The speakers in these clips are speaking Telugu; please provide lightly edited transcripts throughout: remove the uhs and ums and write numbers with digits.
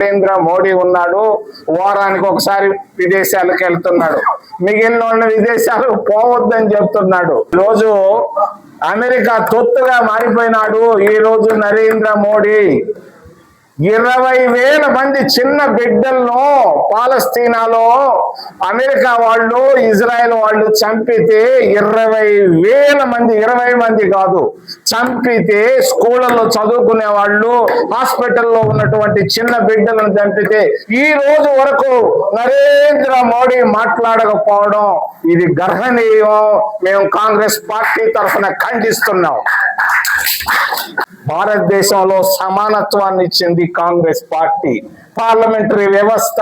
నరేంద్ర మోడీ ఉన్నాడు, వారానికి ఒకసారి విదేశాలకు వెళ్తున్నాడు, మిగిలిన వాళ్ళ విదేశాలు పోవద్దని చెప్తున్నాడు. రోజు అమెరికా తొత్తుగా మారిపోయినాడు. ఈ రోజు నరేంద్ర మోడీ 20,000 మంది చిన్న బిడ్డలను పాలస్తీనాలో అమెరికా వాళ్ళు, ఇజ్రాయెల్ వాళ్ళు చంపితే 20,000 మంది, 20 మంది కాదు, చంపితే స్కూళ్ళలో చదువుకునే వాళ్ళు, హాస్పిటల్లో ఉన్నటువంటి చిన్న బిడ్డలను చంపితే ఈ రోజు వరకు నరేంద్ర మోడీ మాట్లాడకపోవడం ఇది గర్హనీయం. మేము కాంగ్రెస్ పార్టీ తరఫున ఖండిస్తున్నాం. భారతదేశంలో సమానత్వాన్ని ఇచ్చింది కాంగ్రెస్ పార్టీ. పార్లమెంటరీ వ్యవస్థ,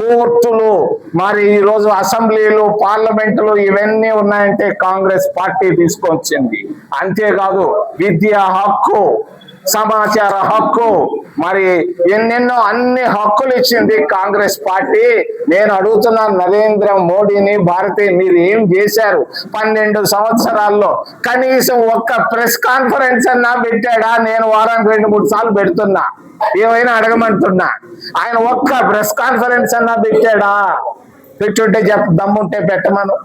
కోర్టులు, మరి ఈ రోజు అసెంబ్లీలు, పార్లమెంటులు ఇవన్నీ ఉన్నాయంటే కాంగ్రెస్ పార్టీ తీసుకొచ్చింది. అంతేకాదు విద్యా హక్కు, సమాచార హక్కు, మరి ఎన్నెన్నో అన్ని హక్కులు ఇచ్చింది కాంగ్రెస్ పార్టీ. నేను అడుగుతున్నాను నరేంద్ర మోడీని, భారతీయ మీరు ఏం చేశారు 12 సంవత్సరాల్లో? కనీసం ఒక్క ప్రెస్ కాన్ఫరెన్స్ అన్నా పెట్టాడా? నేను వారానికి 2-3 సార్లు పెడుతున్నా, ఏమైనా అడగమంటున్నా. ఆయన ఒక్క ప్రెస్ కాన్ఫరెన్స్ అన్నా పెట్టాడా? పెట్టుంటే దమ్ముంటే పెట్టమను.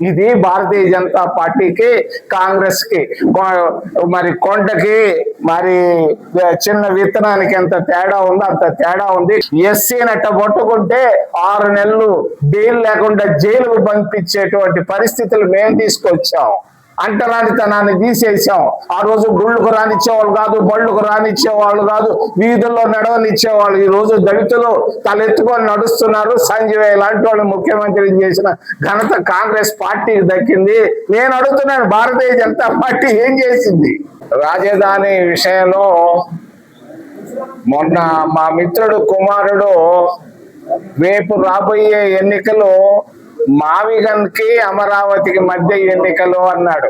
ఇది భారతీయ జనతా పార్టీకి, కాంగ్రెస్ కి, మరి కొండకి మరి చిన్న విత్తనానికి ఎంత తేడా ఉందో అంత తేడా ఉంది. ఎస్సీని అట్ట పట్టుకుంటే 6 నెలలు బెయిల్ లేకుండా జైలుకు పంపించేటువంటి పరిస్థితులు మేము తీసుకొచ్చాం. అంటరానితనాన్ని తీసేసాం. ఆ రోజు గుళ్ళకు రానిచ్చేవాళ్ళు కాదు, బళ్ళకు రానిచ్చేవాళ్ళు కాదు, వీధుల్లో నడవనిచ్చేవాళ్ళు. ఈ రోజు దళితులు తలెత్తుకొని నడుస్తున్నారు. సంజయ్ లాంటి వాళ్ళు ముఖ్యమంత్రి చేసిన ఘనత కాంగ్రెస్ పార్టీకి దక్కింది. నేను అడుగుతున్నాను, భారతీయ జనతా పార్టీ ఏం చేసింది? రాజధాని విషయంలో మొన్న మా మిత్రుడు కుమారుడు రేపు రాబోయే ఎన్నికలు మావిగన్కి అమరావతికి మధ్య ఎన్నికలు అన్నాడు.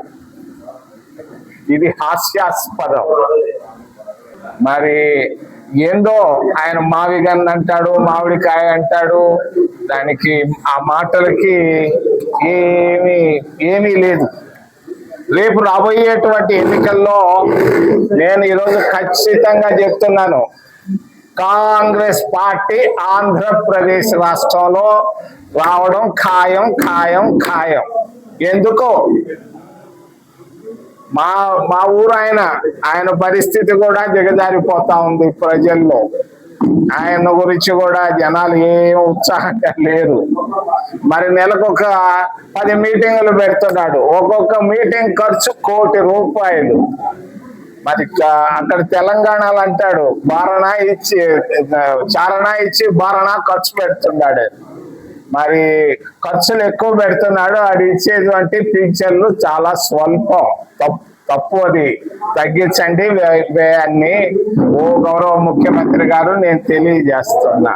ఇది హాస్యాస్పదం. మరి ఏందో ఆయన మావిగన్ అంటాడు, మామిడికాయ అంటాడు. దానికి ఆ మాటలకి ఏమీ లేదు. రేపు రాబోయేటువంటి ఎన్నికల్లో నేను ఈరోజు ఖచ్చితంగా చెప్తున్నాను, కాంగ్రెస్ పార్టీ ఆంధ్రప్రదేశ్ రాష్ట్రంలో రావడం ఖాయం ఖాయం ఖాయం. ఎందుకో మా ఊరు ఆయన పరిస్థితి కూడా దిగజారిపోతా ఉంది ప్రజల్లో. ఆయన గురించి కూడా జనాలు ఏం ఉత్సాహంగా లేరు. మరి నెలకొక 10 మీటింగులు పెడుతున్నాడు. ఒక్కొక్క మీటింగ్ ఖర్చు ₹1 కోటి. మరి అక్కడ తెలంగాణలో అంటాడు చారణా ఇచ్చి బారణా ఖర్చు పెడుతున్నాడు. మరి ఖర్చులు ఎక్కువ పెడుతున్నాడు. అది ఇచ్చేటువంటి పింఛన్లు చాలా స్వల్పం. తప్పు, అది తగ్గించండి వ్యయాన్ని. గౌరవ ముఖ్యమంత్రి గారు నేను తెలియజేస్తున్నా.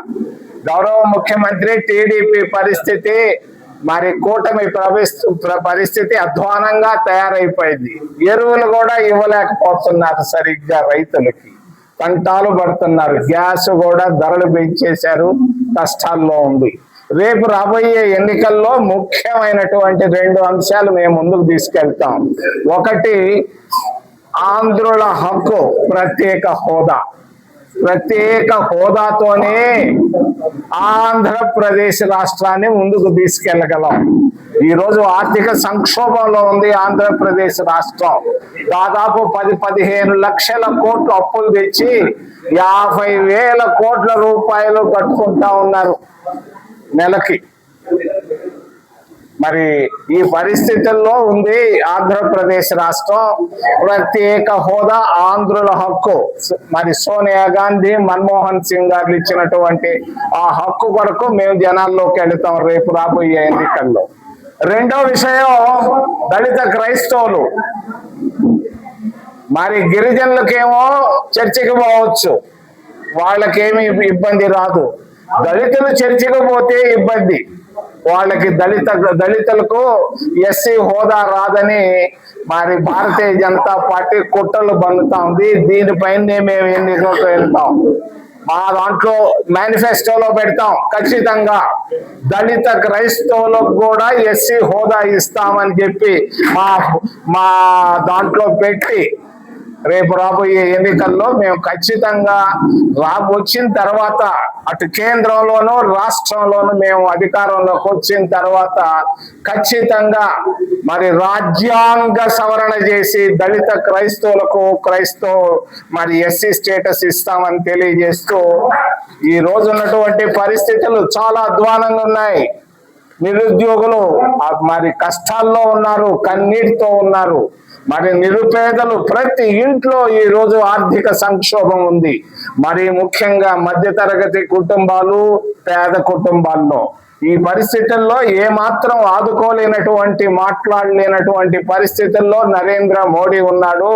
గౌరవ ముఖ్యమంత్రి టీడీపీ పరిస్థితి, మరి కూటమి పరిస్థితి అధ్వానంగా తయారైపోయింది. ఎరువులు కూడా ఇవ్వలేకపోతున్నారు సరిగ్గా, రైతులకి పంటాలు పడుతున్నారు. గ్యాస్ కూడా ధరలు పెంచేశారు, కష్టాల్లో ఉంది. రేపు రాబోయే ఎన్నికల్లో ముఖ్యమైనటువంటి 2 అంశాలు మేము ముందుకు తీసుకెళ్తాం. ఒకటి, ఆంధ్రుల హక్కు, ప్రత్యేక హోదా. ప్రత్యేక హోదాతోనే ఆంధ్రప్రదేశ్ రాష్ట్రాన్ని ముందుకు తీసుకెళ్లగలం. ఈరోజు ఆర్థిక సంక్షోభంలో ఉంది ఆంధ్రప్రదేశ్ రాష్ట్రం. దాదాపు 10-15 లక్షల కోట్లు అప్పులు తెచ్చి 50,000 కోట్ల రూపాయలు కట్టుకుంటా ఉన్నారు నెలకి. మరి ఈ పరిస్థితుల్లో ఉంది ఆంధ్రప్రదేశ్ రాష్ట్రం. ప్రత్యేక హోదా, ఆంధ్రుల హక్కు. మరి సోనియా గాంధీ, మన్మోహన్ సింగ్ గారు ఇచ్చినటువంటి ఆ హక్కు కొరకు మేము జనాల్లోకి వెళుతాం రేపు రాబోయే ఎన్నికల్లో. రెండో విషయం, దళిత క్రైస్తవులు. మరి గిరిజనులకేమో చర్చికి పోవచ్చు, వాళ్ళకేమి ఇబ్బంది రాదు. దళితులు చర్చికి పోతే ఇబ్బంది. వాళ్ళకి దళితులకు ఎస్సీ హోదా రాదని మరి భారతీయ జనతా పార్టీ కుట్రలు బందుతా ఉంది. దీనిపైనే మేము ఎన్నికలకు వెళ్తాం. మా దాంట్లో మేనిఫెస్టోలో పెడతాం, ఖచ్చితంగా దళిత క్రైస్తవులకు కూడా ఎస్సీ హోదా ఇస్తామని చెప్పి మా దాంట్లో పెట్టి రేపు రాబోయే ఎన్నికల్లో మేము ఖచ్చితంగా వచ్చిన తర్వాత అటు కేంద్రంలోనూ రాష్ట్రంలోనూ మేము అధికారంలోకి వచ్చిన తర్వాత ఖచ్చితంగా మరి రాజ్యాంగ సవరణ చేసి దళిత క్రైస్తవులకు మరి ఎస్సీ స్టేటస్ ఇస్తామని తెలియజేస్తూ ఈ రోజు ఉన్నటువంటి పరిస్థితులు చాలా అధ్వానంగా ఉన్నాయి. నిరుద్యోగులు మరి కష్టాల్లో ఉన్నారు, కన్నీటితో ఉన్నారు. మరి నిరుపేదలు ప్రతి ఇంట్లో ఈ రోజు ఆర్థిక సంక్షోభం ఉంది. మరి ముఖ్యంగా మధ్యతరగతి కుటుంబాలు, పేద కుటుంబాల్లో ఈ పరిస్థితుల్లో ఏమాత్రం ఆదుకోలేనటువంటి మాట్లాడలేనటువంటి పరిస్థితుల్లో నరేంద్ర మోడీ ఉన్నాడు.